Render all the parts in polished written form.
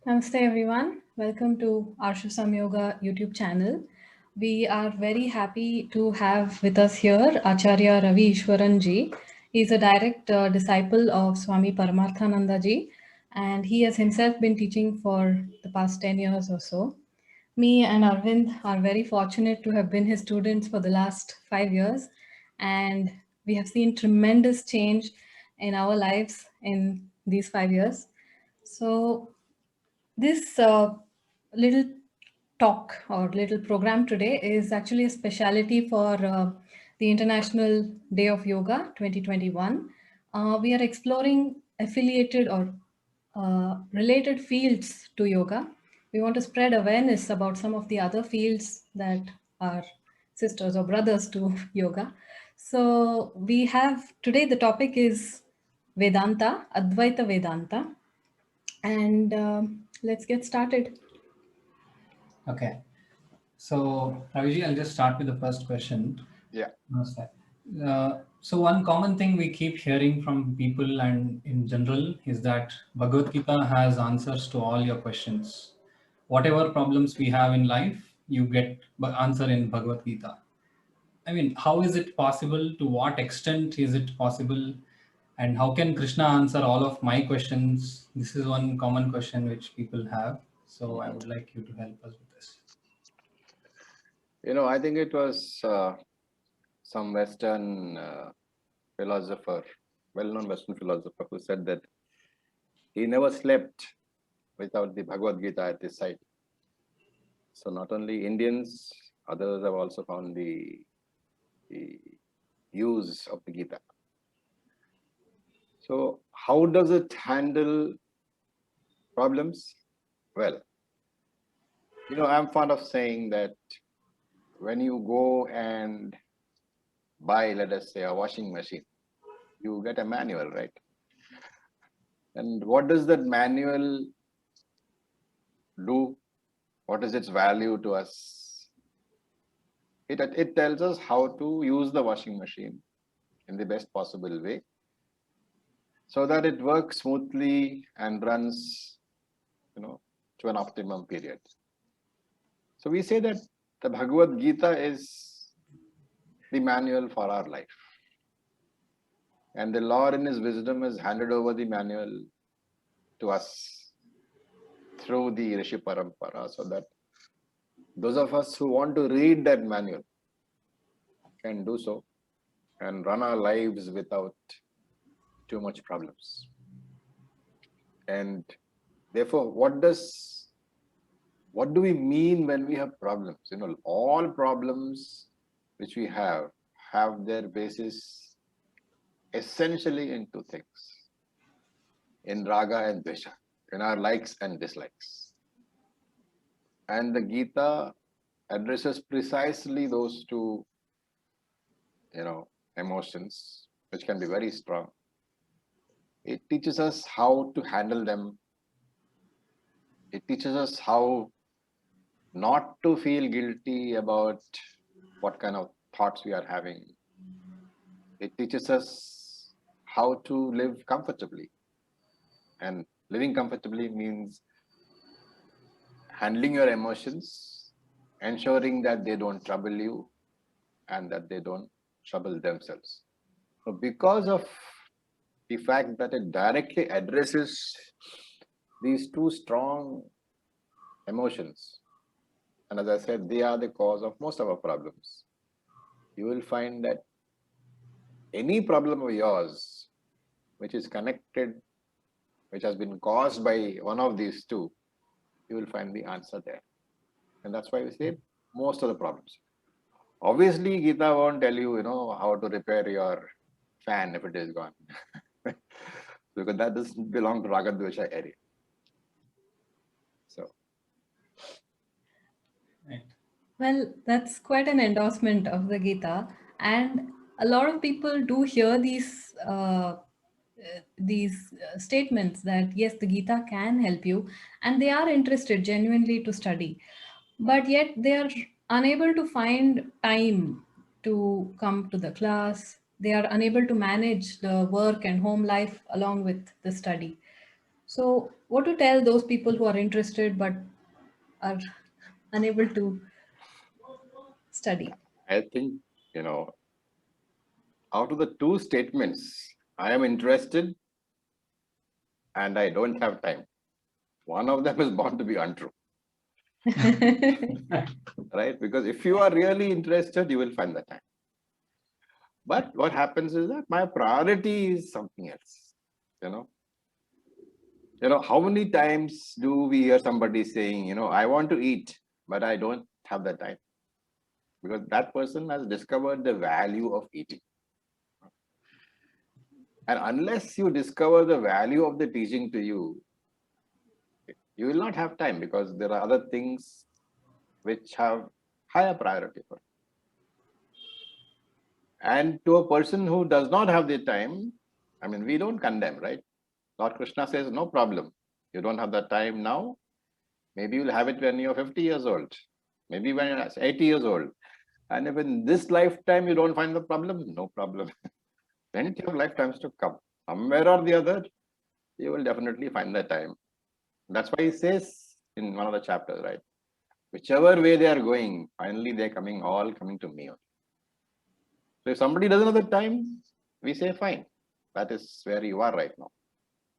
Namaste everyone. Welcome to Arsha Samyoga YouTube channel. We are very happy to have with us here Acharya Ravi Ishwaran ji. He is a direct disciple of Swami Paramarthananda ji, and he has himself been teaching for the past 10 years or so. Me and Arvind are very fortunate to have been his students for the last 5 years, and we have seen tremendous change in our lives in these 5 years. So this little talk or little program today is actually a speciality for the International Day of Yoga 2021. We are exploring affiliated or related fields to yoga. We want to spread awareness about some of the other fields that are sisters or brothers to yoga. So we have today the topic is Vedanta, Advaita Vedanta, and let's get started. Okay. So, Raviji, I'll just start with the first question. Yeah. Namaste. So one common thing we keep hearing from people and in general is that Bhagavad Gita has answers to all your questions. Whatever problems we have in life, you get answer in Bhagavad Gita. I mean, how is it possible? To what extent is it possible? And how can Krishna answer all of my questions? This is one common question which people have. So I would like you to help us with this. I think it was some Western philosopher, well-known Western philosopher, who said that he never slept without the Bhagavad Gita at his side. So not only Indians, others have also found the use of the Gita. So how does it handle problems? Well, I'm fond of saying that when you go and buy, let us say, a washing machine, you get a manual, right? And what does that manual do? What is its value to us? It tells us how to use the washing machine in the best possible way so that it works smoothly and runs, to an optimum period. So we say that the Bhagavad Gita is the manual for our life. And the Lord in His wisdom has handed over the manual to us through the Rishi Parampara, so that those of us who want to read that manual can do so and run our lives without too much problems. And therefore, what do we mean when we have problems? All problems which we have their basis essentially in two things: in raga and dvesha, in our likes and dislikes. And the Gita addresses precisely those two, emotions, which can be very strong. It teaches us how to handle them. It teaches us how not to feel guilty about what kind of thoughts we are having. It teaches us how to live comfortably. And living comfortably means handling your emotions, ensuring that they don't trouble you and that they don't trouble themselves. So because of the fact that it directly addresses these two strong emotions, and as I said, they are the cause of most of our problems, you will find that any problem of yours which is connected, which has been caused by one of these two, you will find the answer there. And that's why we say most of the problems. Obviously, Gita won't tell you, how to repair your fan if it is gone. Because that doesn't belong to Raga Dvesha area. So, Right. Well, that's quite an endorsement of the Gita, and a lot of people do hear these statements that yes, the Gita can help you, and they are interested genuinely to study, but yet they are unable to find time to come to the class. They are unable to manage the work and home life along with the study. So, what to tell those people who are interested but are unable to study? I think, out of the two statements, I am interested and I don't have time. One of them is bound to be untrue, right? Because if you are really interested, you will find the time. But what happens is that my priority is something else. You know, how many times do we hear somebody saying, I want to eat, but I don't have the time? Because that person has discovered the value of eating. And unless you discover the value of the teaching to you, you will not have time because there are other things which have higher priority for you. And to a person who does not have the time, I mean, we don't condemn, right? Lord Krishna says, no problem. You don't have the time now. Maybe you'll have it when you're 50 years old. Maybe when you're 80 years old. And if in this lifetime you don't find the problem, no problem. Plenty of lifetimes to come. Somewhere or the other, you will definitely find the time. That's why he says in one of the chapters, right? Whichever way they are going, finally they're all coming to me. So if somebody doesn't have the time, we say, fine, that is where you are right now.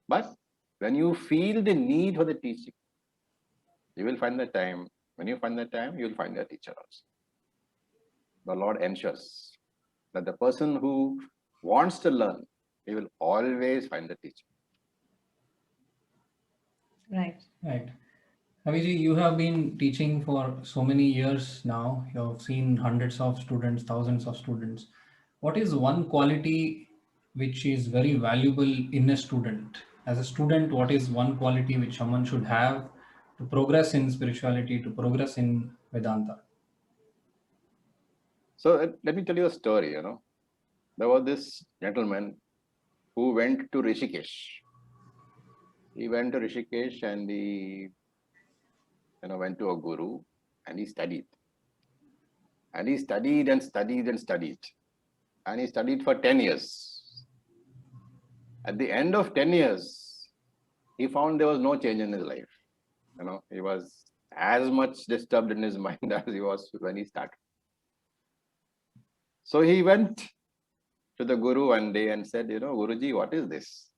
But when you feel the need for the teaching, you will find the time. When you find the time, you will find the teacher also. The Lord ensures that the person who wants to learn, he will always find the teacher. Right. Right. Aviji, you have been teaching for so many years now. You have seen hundreds of students, thousands of students. What is one quality which is very valuable in a student? As a student, what is one quality which someone should have to progress in spirituality, to progress in Vedanta? So let me tell you a story, There was this gentleman who went to Rishikesh. He went to Rishikesh and he, went to a guru and he studied. And he studied and studied and studied. And he studied for 10 years. At the end of 10 years, he found there was no change in his life. He was as much disturbed in his mind as he was when he started. So he went to the guru one day and said, Guruji, what is this?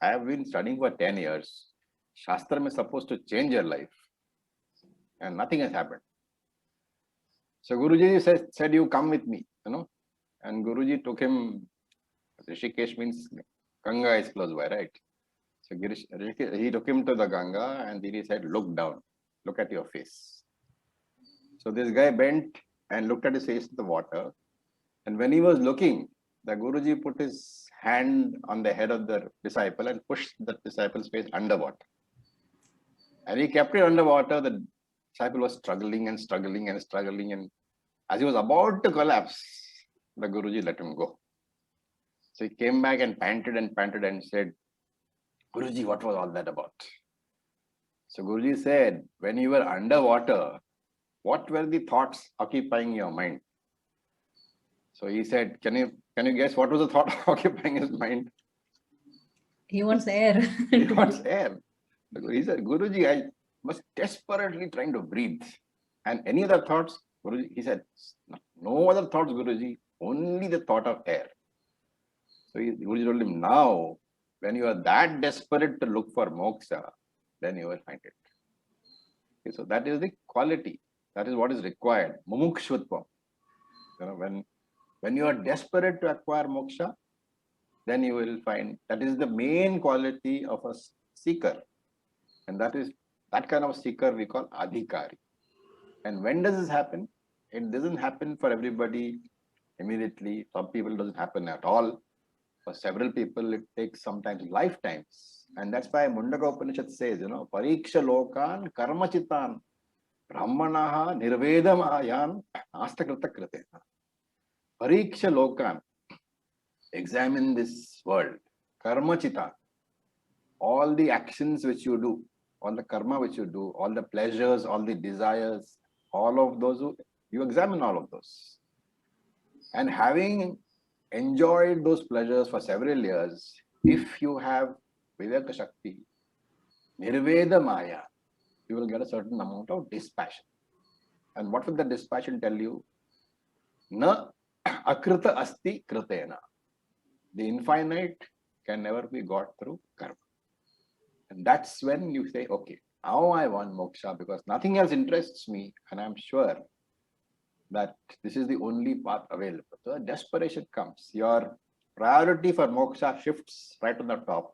I have been studying for 10 years. Shastra is supposed to change your life. And nothing has happened. So Guruji said, you come with me, And Guruji took him, Rishikesh means Ganga is close by, right? So he took him to the Ganga and then he said, look down, look at your face. So this guy bent and looked at his face in the water. And when he was looking, the Guruji put his hand on the head of the disciple and pushed the disciple's face underwater. And he kept it underwater. The disciple was struggling and struggling and struggling. And as he was about to collapse, the Guruji let him go. So he came back and panted and said, Guruji, what was all that about? So Guruji said, when you were underwater, what were the thoughts occupying your mind? So he said, can you guess what was the thought occupying his mind? He wants air. He wants air. He said, Guruji, I was desperately trying to breathe. And any other thoughts? Guruji, he said, no other thoughts, Guruji, only the thought of air. So Guruji told him, now, when you are that desperate to look for moksha, then you will find it. Okay, so that is the quality. That is what is required. Mumukshutvam. When you are desperate to acquire moksha, then you will find that is the main quality of a seeker. And that kind of seeker we call adhikari. And when does this happen? It doesn't happen for everybody immediately. Some people it doesn't happen at all. For several people, it takes sometimes lifetimes. And that's why Mundaka Upanishad says, Pariksha lokan karmachitan brahmanaha nirvedamayan astakrita krite. Pariksha lokan, examine this world. Karmachitan, all the actions which you do, all the karma which you do, all the pleasures, all the desires, all of those, you examine all of those. And having enjoyed those pleasures for several years, if you have Viveka Shakti, Nirveda Maya, you will get a certain amount of dispassion. And what will the dispassion tell you? Na akrita asti kritena. The infinite can never be got through karma. And that's when you say, okay, now I want moksha because nothing else interests me. And I'm sure that this is the only path available. So desperation comes. Your priority for moksha shifts right on the top.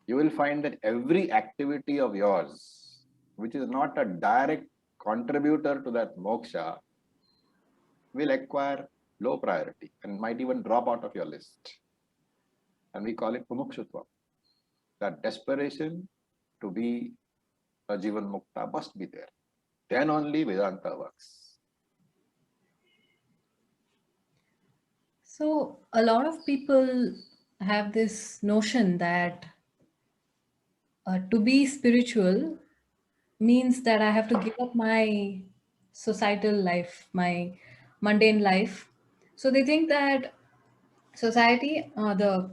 You will find that every activity of yours, which is not a direct contributor to that moksha, will acquire low priority and might even drop out of your list. And we call it mumukshutva. That desperation to be a Jivan Mukta must be there. Then only Vedanta works. So a lot of people have this notion that to be spiritual means that I have to give up my societal life, my mundane life. So they think that society, the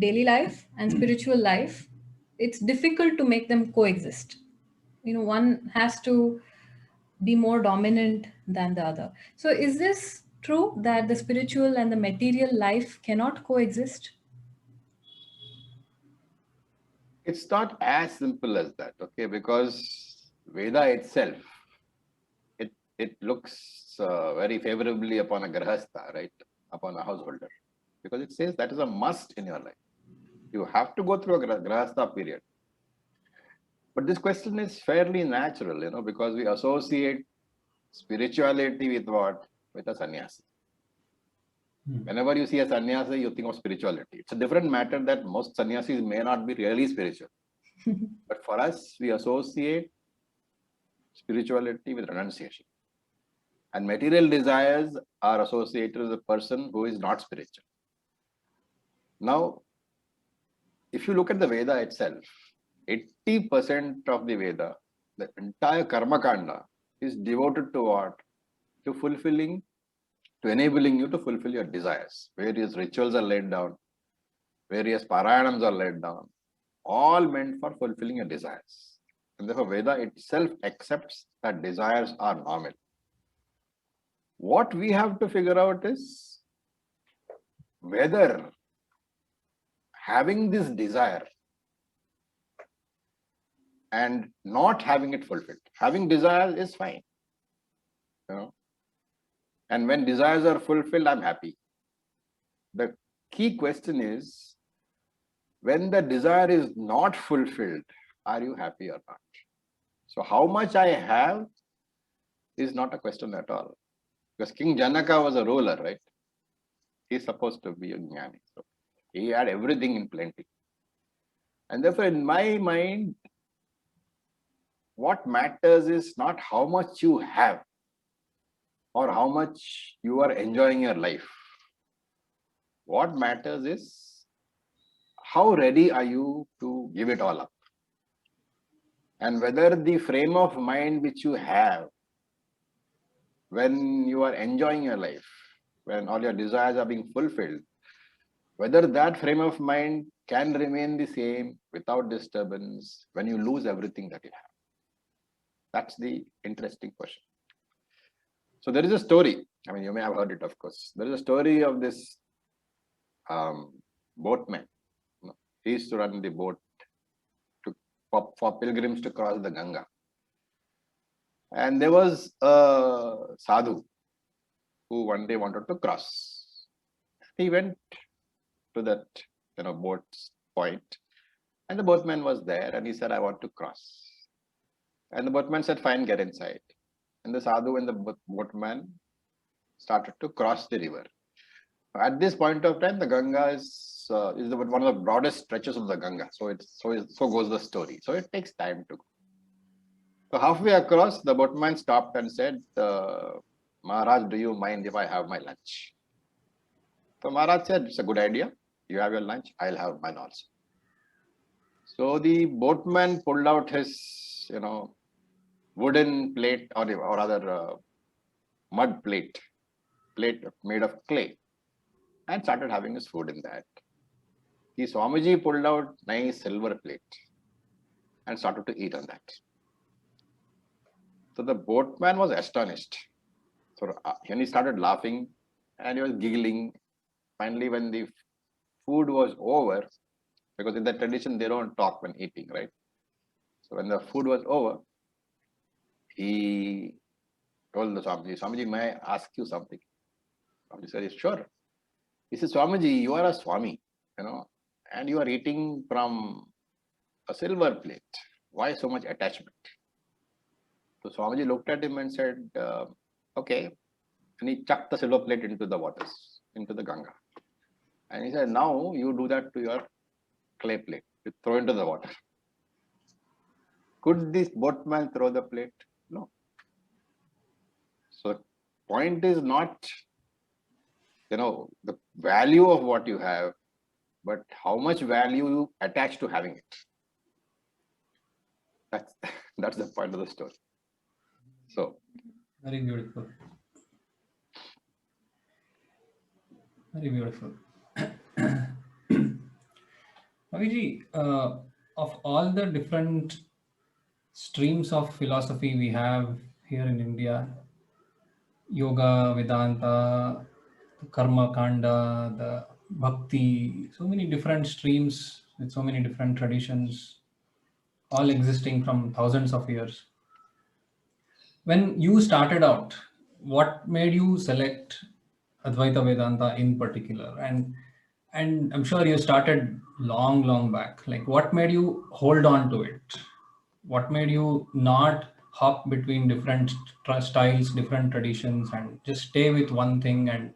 daily life and spiritual life, it's difficult to make them coexist. You know, one has to be more dominant than the other. So is this true that the spiritual and the material life cannot coexist? It's not as simple as that, okay? Because Veda itself, it looks very favorably upon a grahastha, right? Upon a householder. Because it says that is a must in your life. You have to go through a grahastha period. But this question is fairly natural, because we associate spirituality with what? With a sannyasi. Whenever you see a sannyasi, you think of spirituality. It's a different matter that most sannyasis may not be really spiritual. But for us, we associate spirituality with renunciation. And material desires are associated with a person who is not spiritual. Now, if you look at the Veda itself, 80% of the Veda, the entire Karma Kanda, is devoted to what? To enabling you to fulfill your desires. Various rituals are laid down, various parayanams are laid down, all meant for fulfilling your desires. And therefore, Veda itself accepts that desires are normal. What we have to figure out is whether having this desire and not having it fulfilled. Having desires is fine. And when desires are fulfilled, I'm happy. The key question is, when the desire is not fulfilled, are you happy or not? So how much I have is not a question at all. Because King Janaka was a ruler, right? He's supposed to be a jnani. So he had everything in plenty. And therefore, in my mind, what matters is not how much you have or how much you are enjoying your life. What matters is how ready are you to give it all up? And whether the frame of mind which you have when you are enjoying your life, when all your desires are being fulfilled, whether that frame of mind can remain the same without disturbance when you lose everything that you have. That's the interesting question. So there is a story. I mean, you may have heard it, of course. There is a story of this boatman. He used to run the boat for pilgrims to cross the Ganga. And there was a sadhu who one day wanted to cross. He went to that boat's point, and the boatman was there, and he said, I want to cross. And the boatman said, fine, get inside. And the sadhu and the boatman started to cross the river. At this point of time, the Ganga is one of the broadest stretches of the Ganga. So goes the story. So it takes time to go. So halfway across, the boatman stopped and said, Maharaj, do you mind if I have my lunch? So Maharaj said, it's a good idea. You have your lunch, I'll have mine also. So the boatman pulled out his, wooden plate or rather mud plate made of clay, and started having his food in that. The Swamiji pulled out nice silver plate and started to eat on that. So the boatman was astonished. So when he started laughing and he was giggling, finally when the food was over, because in that tradition they don't talk when eating, right? So when the food was over, he told the Swamiji, Swamiji, may I ask you something? Swamiji said, sure. He said, Swamiji, you are a Swami, and you are eating from a silver plate. Why so much attachment? So Swamiji looked at him and said, okay. And he chucked the silver plate into the waters, into the Ganga. And he said, now you do that to your clay plate. You throw into the water. Could this boatman throw the plate? No. So point is not, the value of what you have, but how much value you attach to having it. That's the point of the story. So very beautiful. Very beautiful. Aviji, of all the different streams of philosophy we have here in India, yoga, Vedanta, the karma kanda, the bhakti, so many different streams with so many different traditions, all existing from thousands of years. When you started out, what made you select Advaita Vedanta in particular? And I'm sure you started long back. Like, what made you hold on to it? What made you not hop between different styles, different traditions, and just stay with one thing? And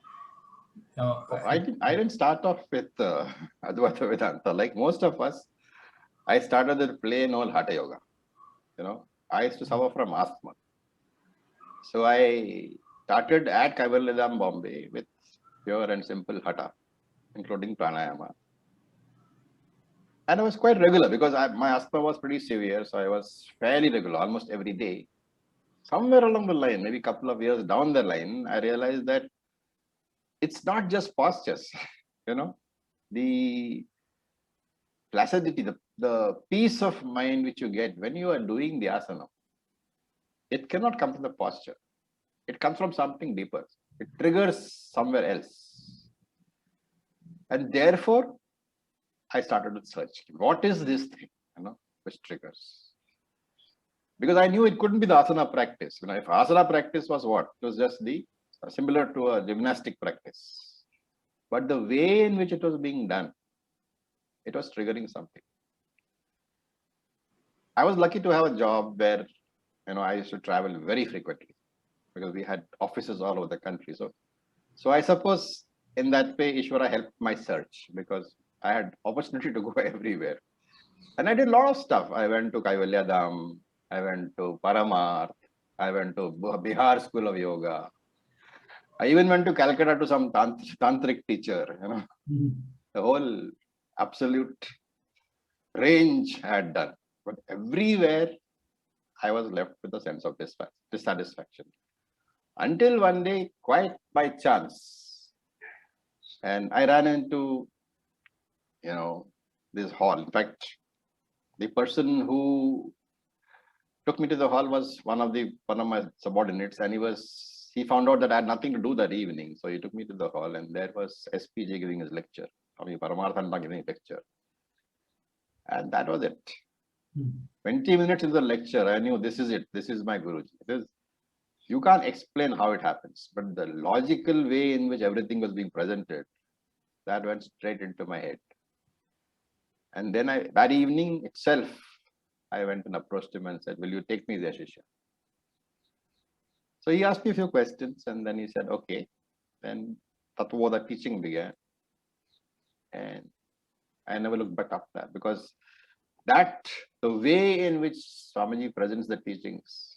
I didn't start off with Advaita Vedanta. Like most of us, I started with plain old Hatha Yoga. I used to suffer from asthma. So I started at Kaivalya Bombay with pure and simple Hatha, including pranayama. And I was quite regular because my asthma was pretty severe. So I was fairly regular, almost every day. Somewhere along the line, maybe a couple of years down the line, I realized that it's not just postures, the placidity, the peace of mind which you get when you are doing the asana. It cannot come from the posture. It comes from something deeper. It triggers somewhere else. And therefore, I started with search. What is this thing, which triggers? Because I knew it couldn't be the asana practice. If asana practice was what? It was just similar to a gymnastic practice. But the way in which it was being done, it was triggering something. I was lucky to have a job where, I used to travel very frequently because we had offices all over the country. So I suppose in that way, Ishvara helped my search because I had opportunity to go everywhere. And I did a lot of stuff. I went to Kaivalya Dham, I went to Paramarth, I went to Bihar School of Yoga. I even went to Calcutta to some tantric teacher, The whole absolute range I had done. But everywhere, I was left with a sense of dissatisfaction. Until one day, quite by chance, and I ran into, this hall. In fact, the person who took me to the hall was one of my subordinates, and he found out that I had nothing to do that evening. So he took me to the hall, and there was SPJ giving his lecture. Swami Paramarthananda giving a lecture. And that was it. 20 minutes into the lecture, I knew this is it. This is my Guruji. You can't explain how it happens, but the logical way in which everything was being presented, that went straight into my head. And then that evening itself, I went and approached him and said, will you take me as a Shishya? So he asked me a few questions and then he said, okay. Then Tattva teaching began. And I never looked back after that because the way in which Swamiji presents the teachings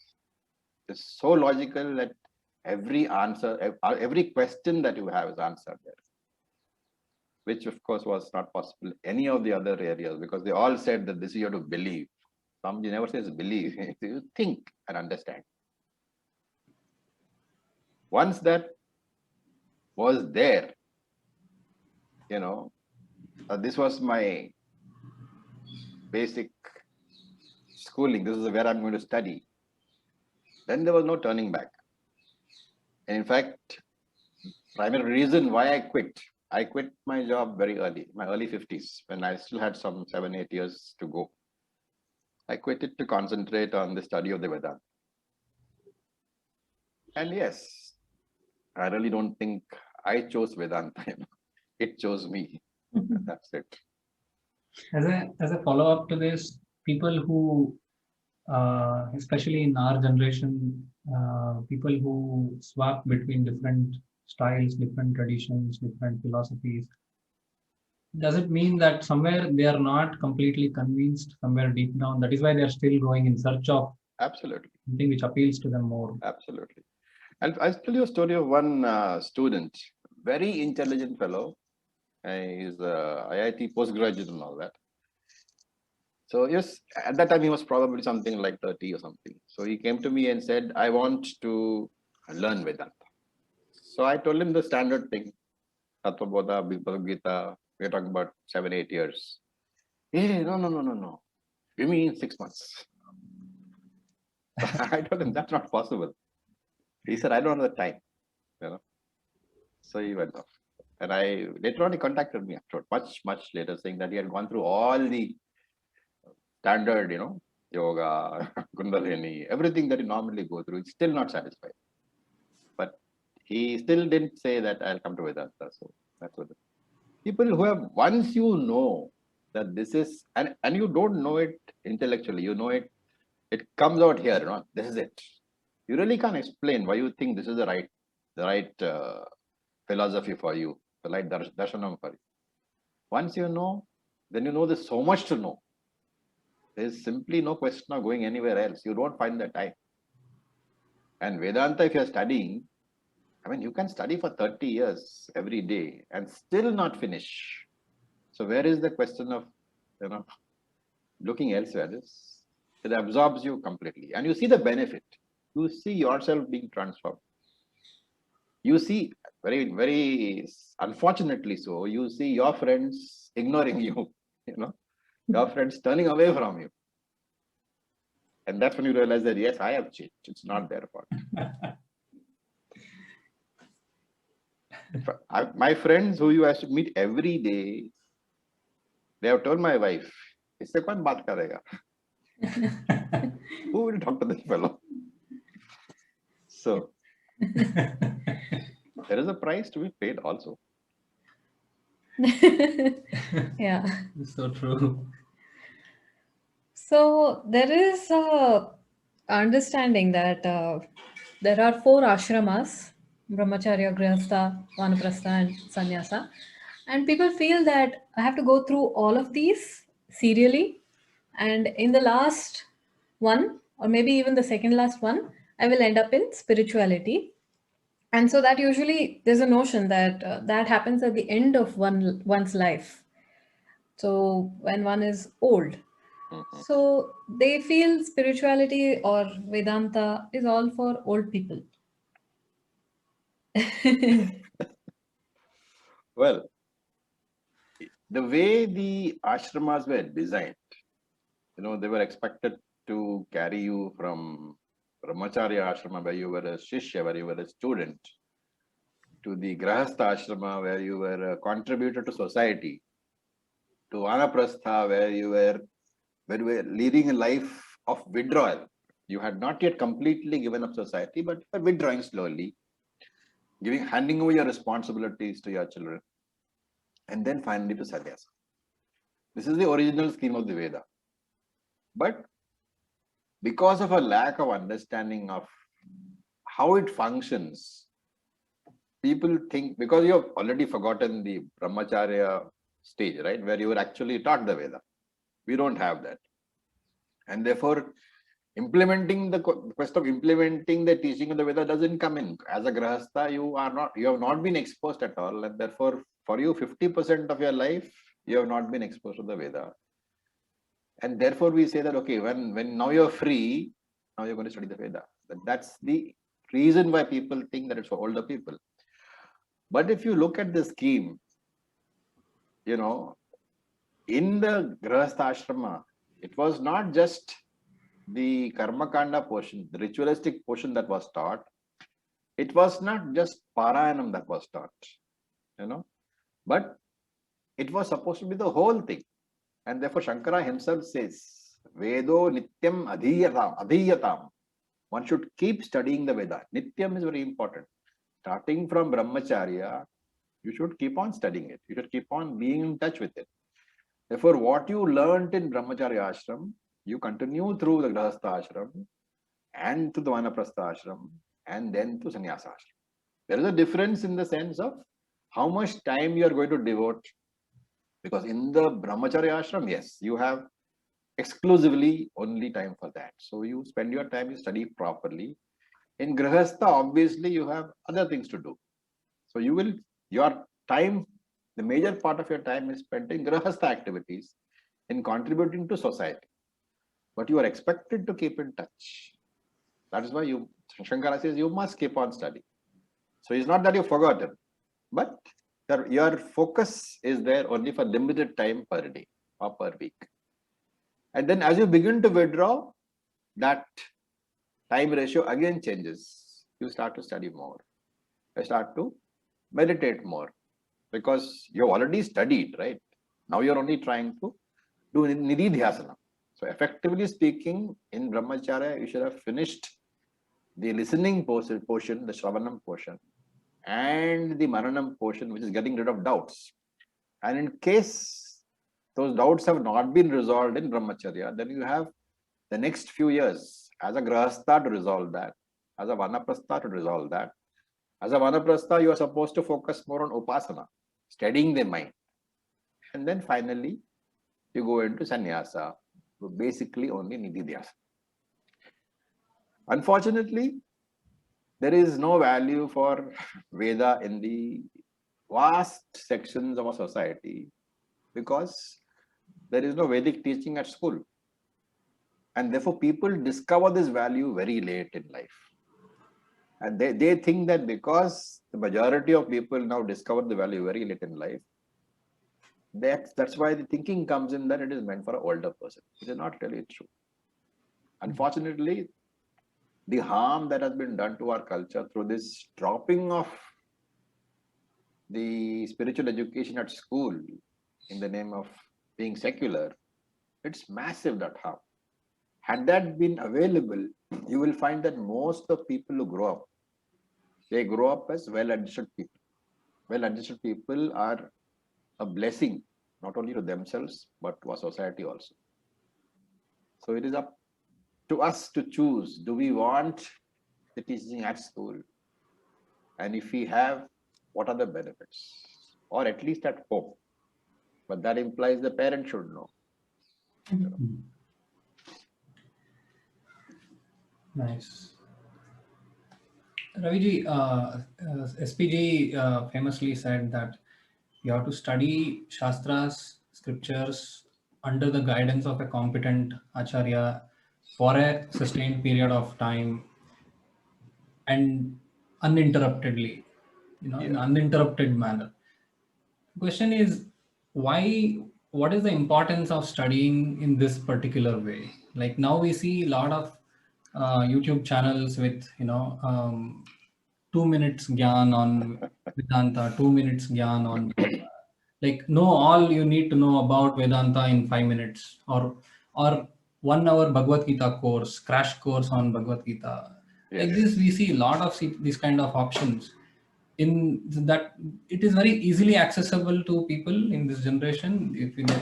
is so logical that every question that you have is answered there. Which of course was not possible any of the other areas because they all said that this you have to believe. Swamiji never says believe, you think and understand. Once that was there, this was my basic schooling, this is where I'm going to study, then there was no turning back. And in fact, primary reason why I quit my job very early, my early 50s, when I still had some 7-8 years to go. I quit it to concentrate on the study of the Vedanta. And yes, I really don't think I chose Vedanta. It chose me. That's it. As a follow up to this, people who, especially in our generation, people who swap between different styles, different traditions, different philosophies, does it mean that somewhere they are not completely convinced, somewhere deep down? That is why they are still going in search of Absolutely. something which appeals to them more. Absolutely. I'll tell you a story of one student, very intelligent fellow. He's IIT postgraduate and all that. So yes, at that time he was probably something like 30 or something. So he came to me and said, I want to learn Vedanta. So I told him the standard thing, Tattvabodha, Bhagavad Gita, we're talking about 7-8 years. Hey, no. Give me in 6 months. I told him that's not possible. He said, I don't have the time. So he went off. And later on he contacted me after much later, saying that he had gone through all the standard, yoga, Kundalini, everything that you normally go through. He's still not satisfied. But he still didn't say that I'll come to Vedanta. So that's what people who have, once you know that this is, and you don't know it intellectually, you know it comes out here, this is it. You really can't explain why you think this is the right philosophy for you, the right darshanam for you. Once you know, then you know there's so much to know. There's simply no question of going anywhere else. You don't find the time. And Vedanta, if you're studying, you can study for 30 years every day and still not finish. So where is the question of, looking elsewhere? It absorbs you completely. And you see the benefit. You see yourself being transformed. You see, very, very unfortunately so, you see your friends ignoring you, your friends turning away from you. And that's when you realize that, yes, I have changed. It's not their fault. My friends who you have to meet every day, they have told my wife, "Isse kaun baat karega?" Who will talk to this fellow? So there is a price to be paid also. Yeah. So true. So there is a understanding that there are 4 ashramas: Brahmacharya, Grihastha, Vanaprastha, and Sannyasa. And people feel that I have to go through all of these serially. And in the last one, or maybe even the second last one, I will end up in spirituality. And so that usually there's a notion that that happens at the end of one's life. So when one is old. Mhm. So they feel spirituality or Vedanta is all for old people. Well, the way the ashramas were designed, they were expected to carry you from Brahmacharya ashrama, where you were a shishya, where you were a student, to the Grahastha ashrama, where you were a contributor to society, to Vanaprastha, where you were leading a life of withdrawal. You had not yet completely given up society, but you were withdrawing slowly, handing over your responsibilities to your children, and then finally to sannyasa. This is the original scheme of the Veda. But because of a lack of understanding of how it functions, people think, because you have already forgotten the Brahmacharya stage, right, where you were actually taught the Veda. We don't have that. And therefore, the quest of implementing the teaching of the Veda doesn't come in. As a Grahastha, you have not been exposed at all. And therefore, for you, 50% of your life, you have not been exposed to the Veda. And therefore, we say that, okay, when now you're free, now you're going to study the Veda. That's the reason why people think that it's for older people. But if you look at the scheme, in the Grahastha Ashrama, it was not just the Karma Kanda portion, the ritualistic portion that was taught, it was not just Parayanam that was taught, but it was supposed to be the whole thing. And therefore, Shankara himself says, Vedo Nityam Adhiyatam. One should keep studying the Veda. Nityam is very important. Starting from Brahmacharya, you should keep on studying it. You should keep on being in touch with it. Therefore, what you learned in Brahmacharya ashram, you continue through the Grahastha ashram and to the Vanaprastha ashram and then to Sannyasa ashram. There is a difference in the sense of how much time you are going to devote. Because in the Brahmacharya ashram, yes, you have exclusively only time for that. So you spend your time, you study properly. In Grihastha, obviously, you have other things to do. So your time, the major part of your time is spent in Grihastha activities, in contributing to society. But you are expected to keep in touch. That is why Shankara says you must keep on studying. So it's not that you've forgotten, but your focus is there only for limited time per day or per week. And then as you begin to withdraw, that time ratio again changes. You start to study more. You start to meditate more because you've already studied, right? Now you're only trying to do Nidhi Dhyasana. So effectively speaking, in Brahmacharya, you should have finished the listening portion, the Shravanam portion, and the Maranam portion, which is getting rid of doubts. And in case those doubts have not been resolved in Brahmacharya, then you have the next few years as a Grahastha to resolve that, as a Vanaprastha to resolve that. As a Vanaprastha, you are supposed to focus more on Upasana, studying the mind. And then finally, you go into Sannyasa, basically only Nidhi Dhyasana. Unfortunately, there is no value for Veda in the vast sections of our society because there is no Vedic teaching at school. And therefore, people discover this value very late in life. And they think that because the majority of people now discover the value very late in life, that's why the thinking comes in that it is meant for an older person. It is not really true. Unfortunately, the harm that has been done to our culture through this dropping of the spiritual education at school in the name of being secular, it's massive, that harm. Had that been available, you will find that most of people who grow up, they grow up as well-adjusted people. Well-adjusted people are a blessing, not only to themselves, but to our society also. So it is up to us to choose, do we want the teaching at school? And if we have, what are the benefits? Or at least at home. But that implies the parent should know. Nice. Raviji, SPG famously said that you have to study Shastras, scriptures under the guidance of a competent Acharya for a sustained period of time and uninterruptedly, in uninterrupted manner. The question is, what is the importance of studying in this particular way? Like now we see a lot of YouTube channels with, 2 minutes gyan on Vedanta, 2 minutes gyan on, like know all you need to know about Vedanta in 5 minutes, or 1 hour Bhagavad Gita course, crash course on Bhagavad Gita. Yes. Like this, we see a lot of these kind of options. In that, it is very easily accessible to people in this generation.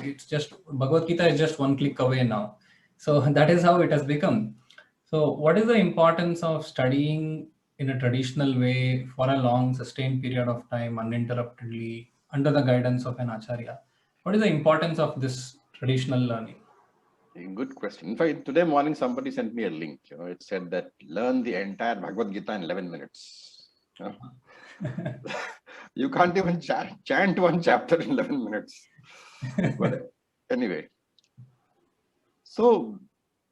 It's just Bhagavad Gita is just 1 click away now. So that is how it has become. So what is the importance of studying in a traditional way for a long sustained period of time uninterruptedly under the guidance of an Acharya? What is the importance of this traditional learning? Good question. In fact, today morning somebody sent me a link. It said that learn the entire Bhagavad Gita in 11 minutes. You can't even chant 1 chapter in 11 minutes. But anyway, so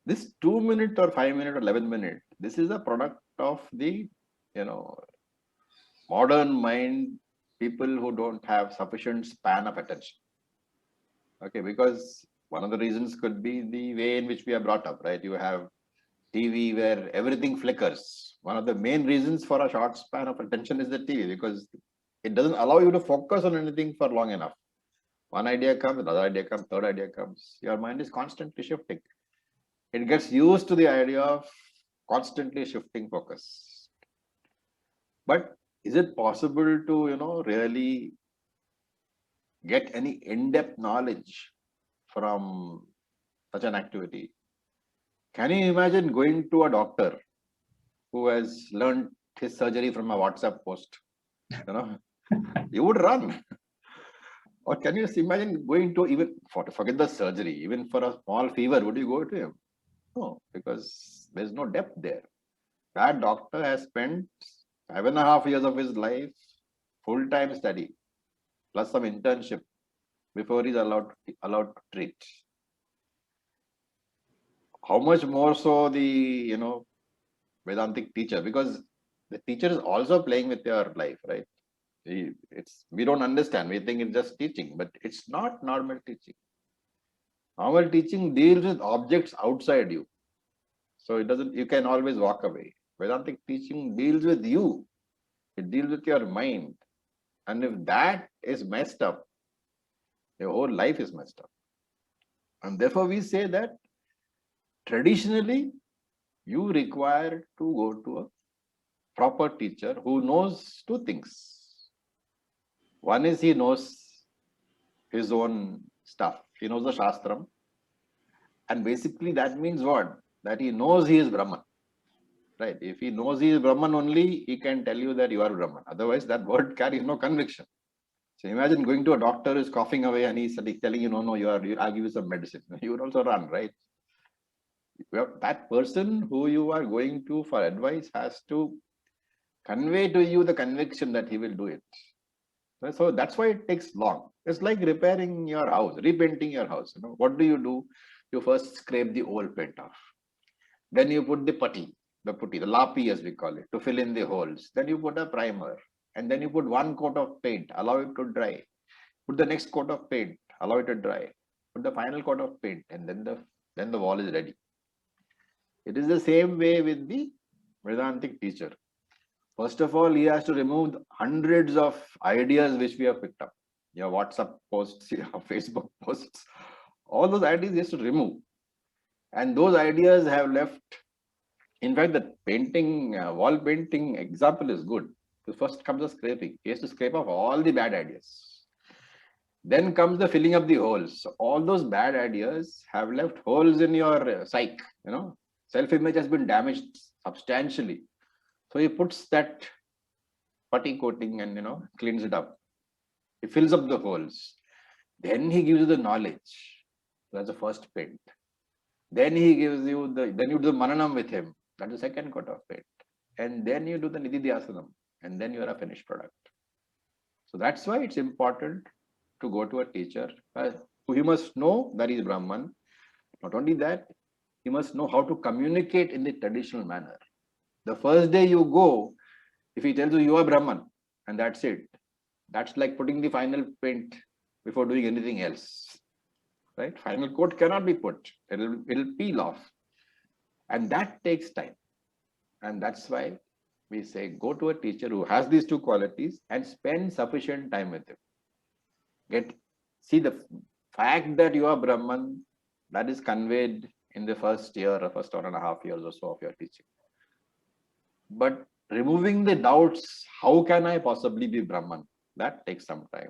this 2 minute or 5 minute or 11 minute, this is a product of the modern mind, people who don't have sufficient span of attention. Okay, because one of the reasons could be the way in which we are brought up, right? You have TV where everything flickers. One of the main reasons for a short span of attention is the TV, because it doesn't allow you to focus on anything for long enough. One idea comes, another idea comes, third idea comes. Your mind is constantly shifting. It gets used to the idea of constantly shifting focus. But is it possible to, really get any in-depth knowledge from such an activity? Can you imagine going to a doctor who has learned his surgery from a WhatsApp post? You would run. Or can you imagine going to forget the surgery, even for a small fever, would you go to him? No, because there's no depth there. That doctor has spent 5.5 years of his life full-time study plus some internship before he's allowed to treat. How much more so the Vedantic teacher, because the teacher is also playing with your life, right? We don't understand. We think it's just teaching, but it's not normal teaching. Normal teaching deals with objects outside you, so you can always walk away. Vedantic teaching deals with you. It deals with your mind, and if that is messed up, your whole life is messed up. And therefore, we say that traditionally, you require to go to a proper teacher who knows two things. One is he knows his own stuff. He knows the Shastram. And basically that means what? That he knows he is Brahman. Right? If he knows he is Brahman only, he can tell you that you are Brahman. Otherwise, that word carries no conviction. So imagine going to a doctor who is coughing away and he's telling you, no, I'll give you some medicine. You would also run, right? That person who you are going to for advice has to convey to you the conviction that he will do it. So that's why it takes long. It's like repairing your house, repainting your house. What do? You first scrape the old paint off. Then you put the putty, the lapi as we call it, to fill in the holes. Then you put a primer. And then you put one coat of paint, allow it to dry. Put the next coat of paint, allow it to dry. Put the final coat of paint, and then the wall is ready. It is the same way with the Vedantic teacher. First of all, he has to remove hundreds of ideas which we have picked up. Your WhatsApp posts, your Facebook posts, all those ideas he has to remove. And those ideas have left. In fact, the painting, wall painting example is good. Because first comes the scraping. He has to scrape off all the bad ideas. Then comes the filling up the holes. So all those bad ideas have left holes in your psyche. Self-image has been damaged substantially. So he puts that putty coating and cleans it up. He fills up the holes. Then he gives you the knowledge. That's the first paint. Then he gives you then you do the mananam with him. That's the second coat of paint. And then you do the nididhyasanam. And then you are a finished product. So that's why it's important to go to a teacher who he must know that he is Brahman. Not only that, he must know how to communicate in the traditional manner. The first day you go, if he tells you are Brahman, and that's it, that's like putting the final paint before doing anything else. Right? Final coat cannot be put. It'll peel off. And that takes time. And that's why we say go to a teacher who has these two qualities and spend sufficient time with him. See the fact that you are Brahman, that is conveyed in the first year or first 1.5 years or so of your teaching. But removing the doubts, how can I possibly be Brahman? That takes some time.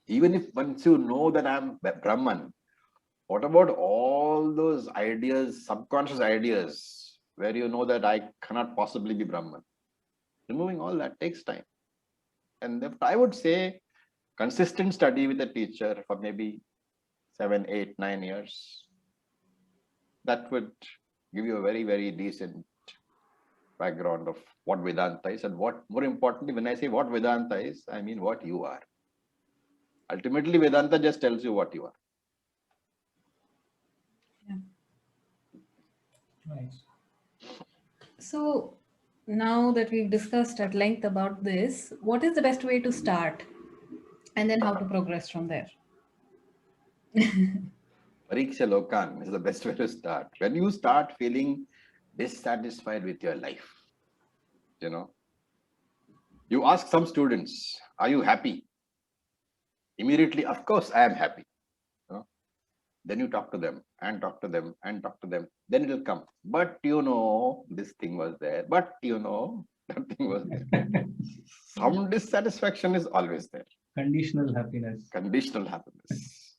Even if once you know that I'm Brahman, what about all those ideas, subconscious ideas, where you know that I cannot possibly be Brahman? Removing all that takes time. And I would say consistent study with a teacher for maybe 7, 8, 9 years, that would give you a very, very decent background of what Vedanta is, and what, more importantly, when I say what Vedanta is, I mean what you are. Ultimately, Vedanta just tells you what you are. Yeah. Nice. So now that we've discussed at length about this, what is the best way to start? And then how to progress from there? Pariksha Lokan is the best way to start. When you start feeling dissatisfied with your life. You know, you ask some students, are you happy? Immediately, of course, I am happy. You know? Then you talk to them and talk to them and talk to them. Then it will come. But this thing was there. But that thing was there. Some dissatisfaction is always there. Conditional happiness. Conditional happiness.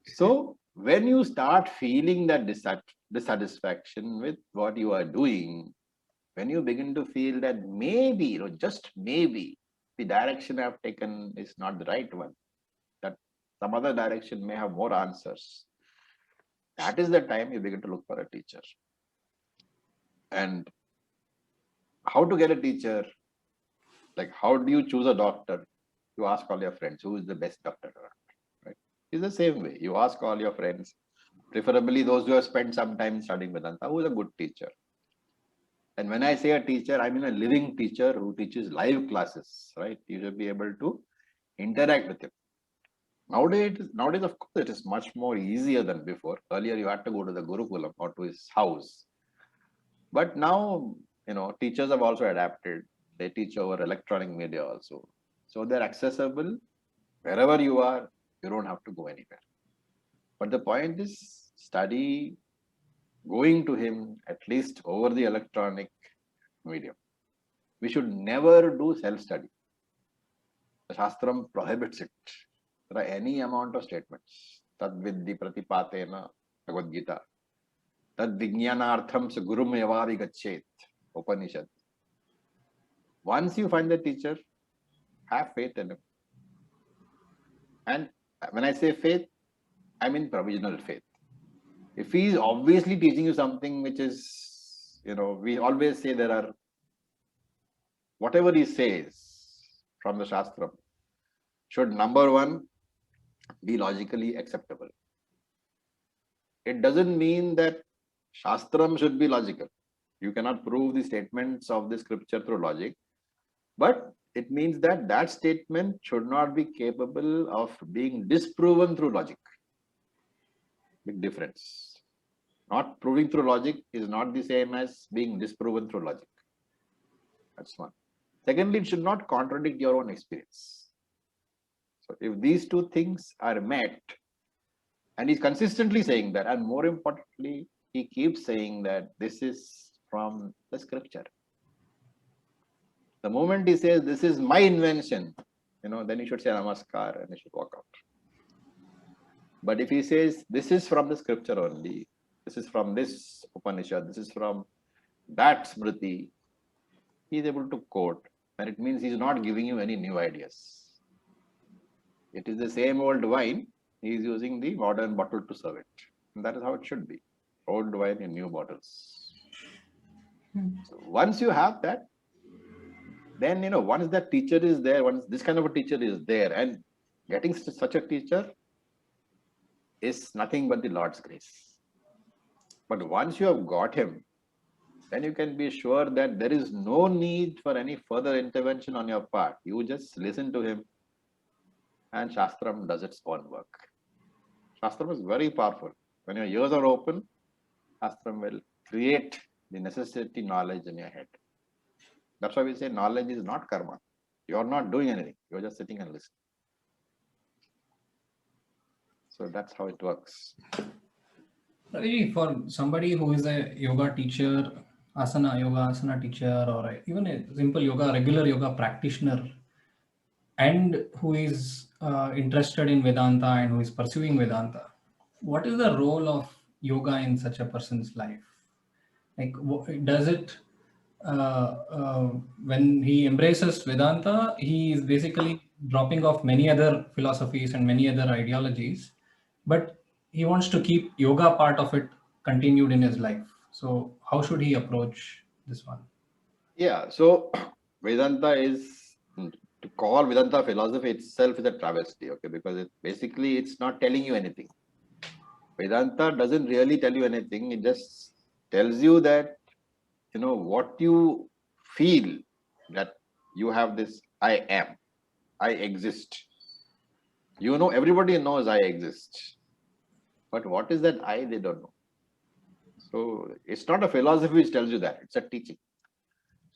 So when you start feeling that dissatisfaction with what you are doing, when you begin to feel that maybe, just maybe, the direction I've taken is not the right one, that some other direction may have more answers, that is the time you begin to look for a teacher. And how to get a teacher? Like, how do you choose a doctor? You ask all your friends, who is the best doctor around, right? It's the same way. You ask all your friends, preferably those who have spent some time studying Vedanta, who is a good teacher. And when I say a teacher, I mean a living teacher who teaches live classes, right? You should be able to interact with him. Nowadays, of course, it is much more easier than before. Earlier, you had to go to the Gurukulam or to his house. But now, teachers have also adapted. They teach over electronic media also. So they're accessible wherever you are. You don't have to go anywhere. But the point is, study going to him at least over the electronic medium. We should never do self-study. The Shastram prohibits it. There are any amount of statements. Tad vidhi pratipatena, Bhagavad Gita. Tad vijnanartham sa gurum yavari gachet, Upanishad. Once you find the teacher, have faith in him. And when I say faith, I mean provisional faith. If he is obviously teaching you something which is, we always say there are, whatever he says from the Shastram should, number one, be logically acceptable. It doesn't mean that Shastram should be logical. You cannot prove the statements of the scripture through logic, but it means that that statement should not be capable of being disproven through logic. Big difference. Not proving through logic is not the same as being disproven through logic. That's one. Secondly, it should not contradict your own experience. So if these two things are met, and he's consistently saying that, and more importantly, he keeps saying that this is from the scripture. The moment he says, this is my invention, then you should say namaskar and you should walk out. But if he says, this is from the scripture only, this is from this Upanishad, this is from that Smriti, he is able to quote, and it means he is not giving you any new ideas. It is the same old wine, he is using the modern bottle to serve it. And that is how it should be. Old wine in new bottles. So once you have that, then, once that teacher is there, once this kind of a teacher is there, and getting such a teacher is nothing but the Lord's grace. But once you have got him, then you can be sure that there is no need for any further intervention on your part. You just listen to him and Shastram does its own work. Shastram is very powerful. When your ears are open, Shastram will create the necessity knowledge in your head. That's why we say knowledge is not karma. You are not doing anything. You are just sitting and listening. So that's how it works. Ravi, for somebody who is a yoga teacher, asana teacher, or even a simple regular yoga practitioner, and who is interested in Vedanta and who is pursuing Vedanta, what is the role of yoga in such a person's life? Like, does it, when he embraces Vedanta, he is basically dropping off many other philosophies and many other ideologies, but he wants to keep yoga part of it continued in his life. So how should he approach this one? Yeah, so Vedanta is, to call Vedanta philosophy itself is a travesty, okay, because it's not telling you anything. Vedanta doesn't really tell you anything. It just tells you that, what you feel, that you have this I am, I exist. Everybody knows I exist. But what is that I? They don't know. So it's not a philosophy which tells you that, it's a teaching.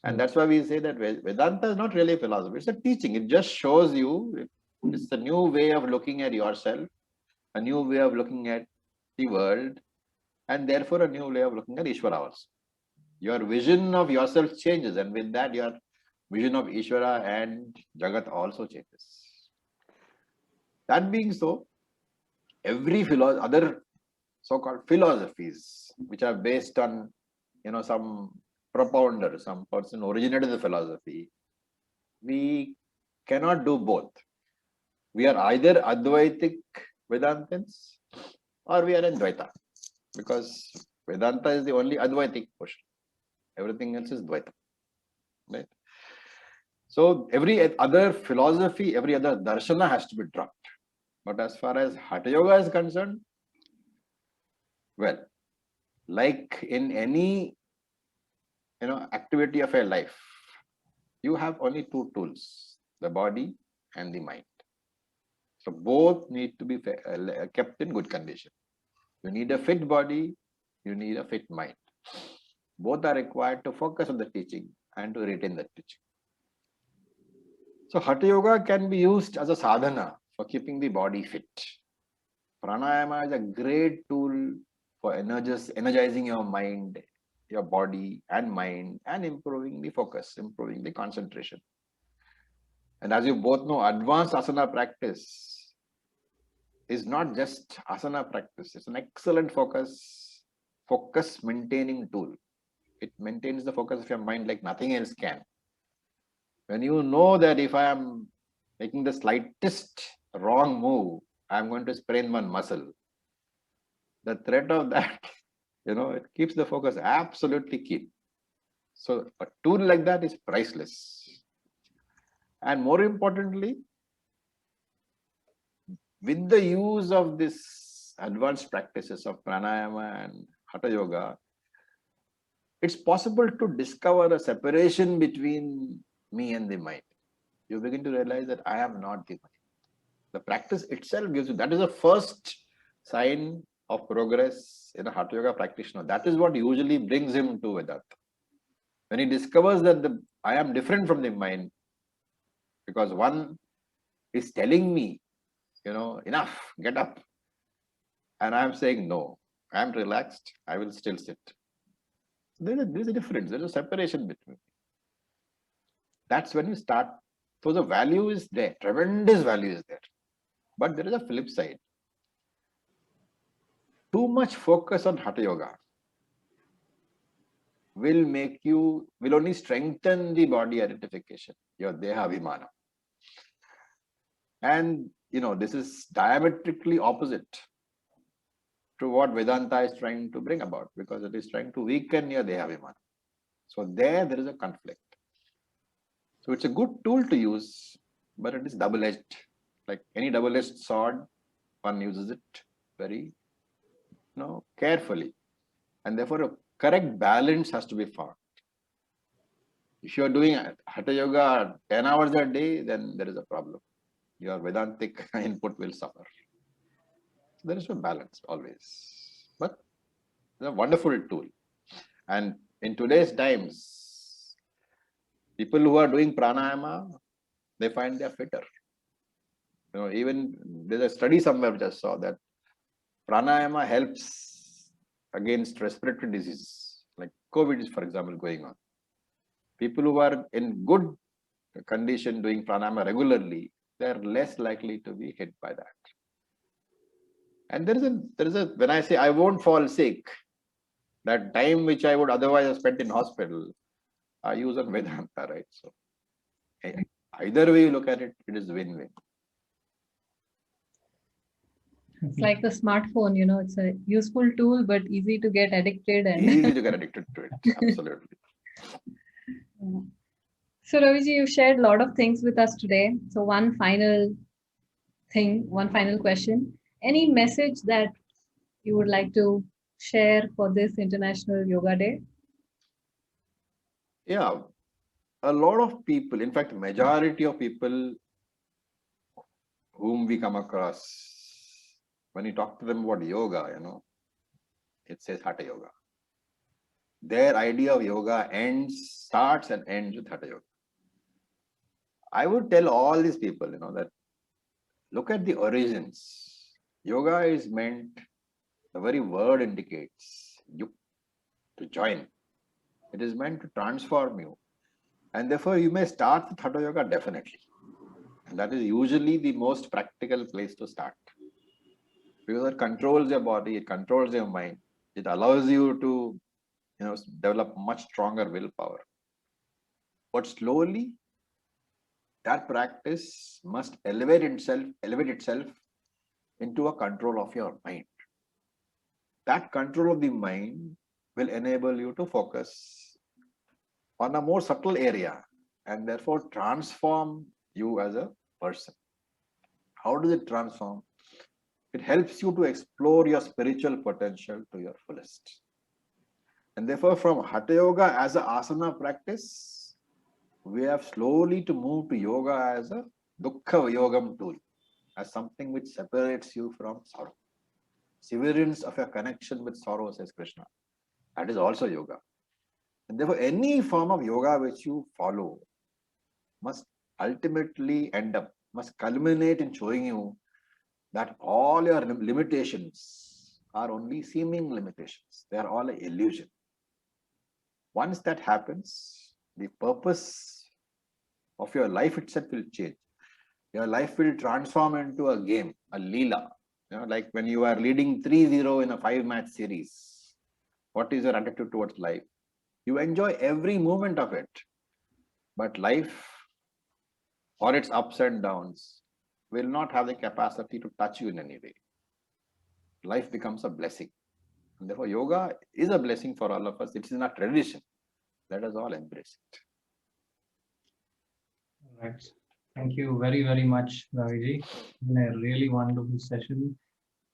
And that's why we say that Vedanta is not really a philosophy, it's a teaching. It just shows you, it's a new way of looking at yourself, a new way of looking at the world, and therefore a new way of looking at Ishvara also. Your vision of yourself changes, and with that, your vision of Ishvara and Jagat also changes. That being so, every other so-called philosophies which are based on, some propounder, some person originated the philosophy, we cannot do both. We are either Advaitic Vedantins or we are in Dvaita, because Vedanta is the only Advaitic portion. Everything else is Dvaita. Right? So every other philosophy, every other darshana has to be dropped. But as far as Hatha Yoga is concerned, well, like in any activity of a life, you have only two tools, the body and the mind. So both need to be kept in good condition. You need a fit body, you need a fit mind. Both are required to focus on the teaching and to retain the teaching. So Hatha Yoga can be used as a sadhana for keeping the body fit. Pranayama is a great tool for energizing your mind, your body and mind, and improving the focus, improving the concentration. And as you both know, advanced asana practice is not just asana practice. It's an excellent focus maintaining tool. It maintains the focus of your mind like nothing else can. When you know that if I am making the slightest wrong move, I'm going to sprain one muscle. The threat of that, it keeps the focus absolutely keen. So a tool like that is priceless. And more importantly, with the use of this advanced practices of pranayama and hatha yoga, it's possible to discover a separation between me and the mind. You begin to realize that I am not the mind. The practice itself gives you, that is the first sign of progress in a hatha yoga practitioner. That is what usually brings him to Vedanta. When he discovers that I am different from the mind, because one is telling me, enough, get up. And I'm saying, no, I'm relaxed, I will still sit. There's a difference, there's a separation between. That's when you start. So the value is there, tremendous value is there. But there is a flip side. Too much focus on hatha yoga will only strengthen the body identification, your deha abhimana. And this is diametrically opposite to what Vedanta is trying to bring about, because it is trying to weaken your deha abhimana. So there is a conflict. So it's a good tool to use, but it is double-edged. Like any double-edged sword, one uses it very carefully. And therefore a correct balance has to be found. If you are doing hatha yoga 10 hours a day, then there is a problem. Your Vedantic input will suffer. There is a balance always. But it's a wonderful tool. And in today's times, people who are doing pranayama, they find they are fitter. Even there's a study somewhere which I saw that pranayama helps against respiratory disease, like COVID is, for example, going on. People who are in good condition doing pranayama regularly, they are less likely to be hit by that. And there is a when I say I won't fall sick, that time which I would otherwise have spent in hospital, I use on Vedanta, right? So either way you look at it, it is win-win. It's like a smartphone, it's a useful tool, but easy to get addicted and easy to get addicted to it. Absolutely. Yeah. So Raviji, you shared a lot of things with us today. So one final question. Any message that you would like to share for this International Yoga Day? Yeah, a lot of people, in fact, majority of people whom we come across, when you talk to them about yoga, it says hatha yoga. their idea of yoga starts and ends with Hatha Yoga. I would tell all these people, that look at the origins. Yoga is meant, the very word indicates, yuk, to join. It is meant to transform you. And therefore, you may start with Hatha Yoga definitely. And that is usually the most practical place to start. Because it controls your body, it controls your mind. It allows you to, develop much stronger willpower. But slowly, that practice must elevate itself into a control of your mind. That control of the mind will enable you to focus on a more subtle area and therefore transform you as a person. How does it transform? It helps you to explore your spiritual potential to your fullest. And therefore, from Hatha Yoga as an asana practice, we have slowly to move to yoga as a dukkha yogam tool, as something which separates you from sorrow. Severance of your connection with sorrow, says Krishna. That is also yoga. And therefore, any form of yoga which you follow must ultimately must culminate in showing you that all your limitations are only seeming limitations. They are all an illusion. Once that happens, the purpose of your life itself will change. Your life will transform into a game, a leela. Like when you are leading 3-0 in a 5-match series, what is your attitude towards life? You enjoy every moment of it. But life, or its ups and downs, will not have the capacity to touch you in any way. Life becomes a blessing. And therefore, yoga is a blessing for all of us. It is in our tradition. Let us all embrace it. All right. Thank you very, very much, Raviji. Been a really wonderful session.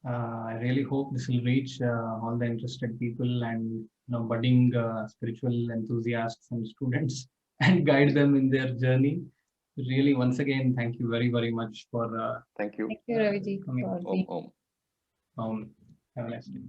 I really hope this will reach all the interested people and budding spiritual enthusiasts and students and guide them in their journey. Really, once again, thank you very, very much for Thank you. Thank you, Raviji. coming. Om Om. Have a nice day.